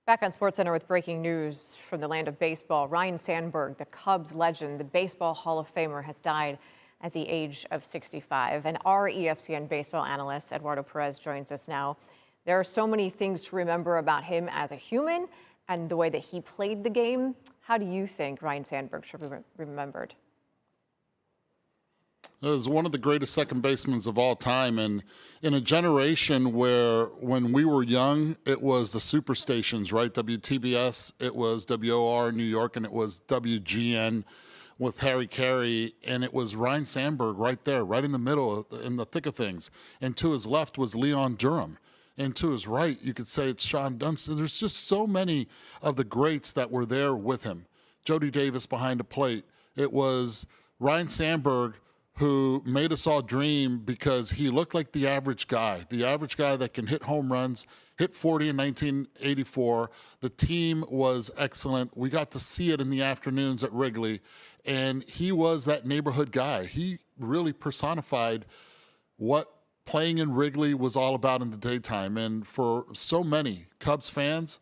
Back on SportsCenter with breaking news from the land of baseball. Ryne Sandberg, the Cubs legend, the Baseball Hall of Famer, has died at the age of 65. And our ESPN baseball analyst, Eduardo Perez, joins us now. There are so many things to remember about him as a human and the way that he played the game. How do you think Ryne Sandberg should be remembered? Is one of the greatest second basemen of all time, and in a generation where when we were young it was the superstations, right? WTBS, it was WOR in New York, and it was WGN with Harry Carey, and it was Ryne Sandberg right there, right in the middle, in the thick of things. And to his left was Leon Durham, and to his right you could say it's Sean Dunston. There's just so many of the greats that were there with him. Jody Davis behind the plate. It was Ryne Sandberg who made us all dream because he looked like the average guy that can hit home runs, hit 40 in 1984. The team was excellent. We got to see it in the afternoons at Wrigley, and he was that neighborhood guy. He really personified what playing in Wrigley was all about in the daytime. And for so many Cubs fans,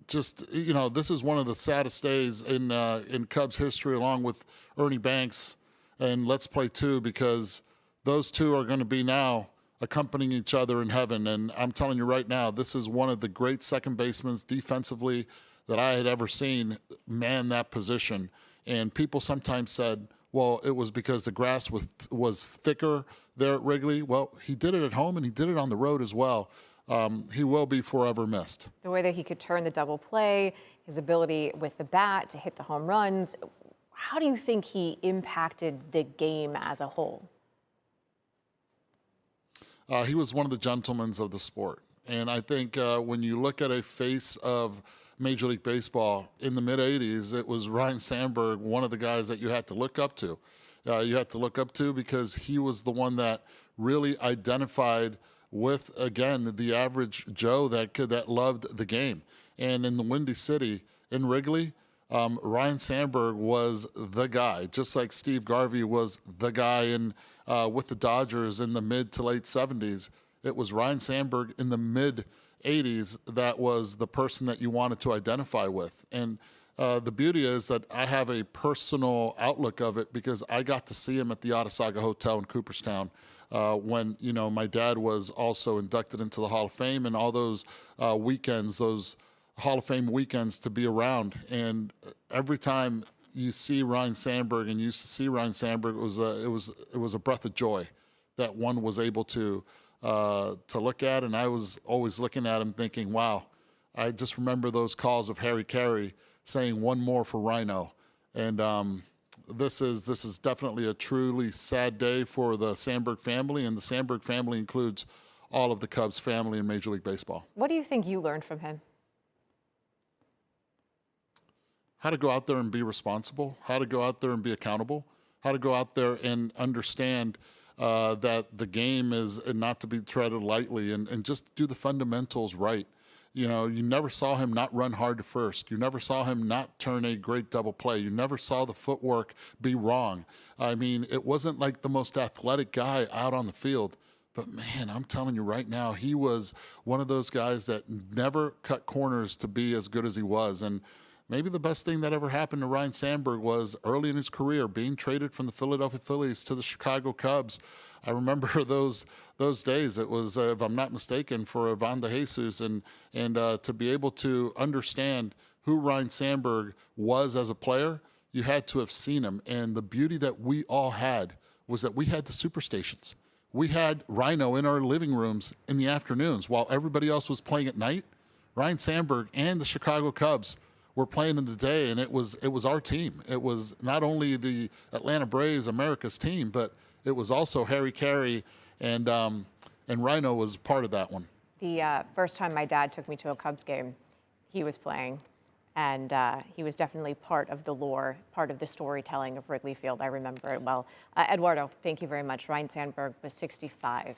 this is one of the saddest days in Cubs history, along with Ernie Banks and Let's Play 2, because those two are going to be now accompanying each other in heaven. And I'm telling you right now, this is one of the great second basemen defensively that I had ever seen man that position. And people sometimes said, well, it was because the grass was thicker there at Wrigley. Well, he did it at home and he did it on the road as well. He will be forever missed. The way that he could turn the double play, his ability with the bat to hit the home runs. How do you think he impacted the game as a whole? He was one of the gentlemen of the sport. And I think when you look at a face of Major League Baseball in the mid-'80s, it was Ryne Sandberg, one of the guys that you had to look up to. You had to look up to because he was the one that really identified with, again, the average Joe that loved the game. And in the Windy City, in Wrigley, Ryne Sandberg was the guy, just like Steve Garvey was the guy with the Dodgers in the mid to late 70s. It was Ryne Sandberg in the mid 80s that was the person that you wanted to identify with. And the beauty is that I have a personal outlook of it because I got to see him at the Otesaga Hotel in Cooperstown when my dad was also inducted into the Hall of Fame, and all those weekends, those Hall of Fame weekends to be around. And every time you see Ryne Sandberg and used to see Ryne Sandberg, it was a breath of joy that one was able to look at. And I was always looking at him thinking, wow, I just remember those calls of Harry Carey saying one more for Rhino. And this is definitely a truly sad day for the Sandberg family, and the Sandberg family includes all of the Cubs family in Major League Baseball. What do you think you learned from him? How to go out there and be responsible, how to go out there and be accountable, how to go out there and understand that the game is not to be treaded lightly, and just do the fundamentals right. You never saw him not run hard to first. You never saw him not turn a great double play. You never saw the footwork be wrong. I mean, it wasn't like the most athletic guy out on the field. But man, I'm telling you right now, he was one of those guys that never cut corners to be as good as he was. And maybe the best thing that ever happened to Ryne Sandberg was early in his career being traded from the Philadelphia Phillies to the Chicago Cubs. I remember those days. It was, if I'm not mistaken, for Ivan DeJesus, and to be able to understand who Ryne Sandberg was as a player, you had to have seen him. And the beauty that we all had was that we had the superstations. We had Rhino in our living rooms in the afternoons while everybody else was playing at night. Ryne Sandberg and the Chicago Cubs were playing in the day, and it was our team. It was not only the Atlanta Braves, America's team, but it was also Harry Carey, and Rhino was part of that one. The first time my dad took me to a Cubs game, he was playing, and he was definitely part of the lore, part of the storytelling of Wrigley Field. I remember it well. Eduardo, thank you very much. Ryne Sandberg was 65.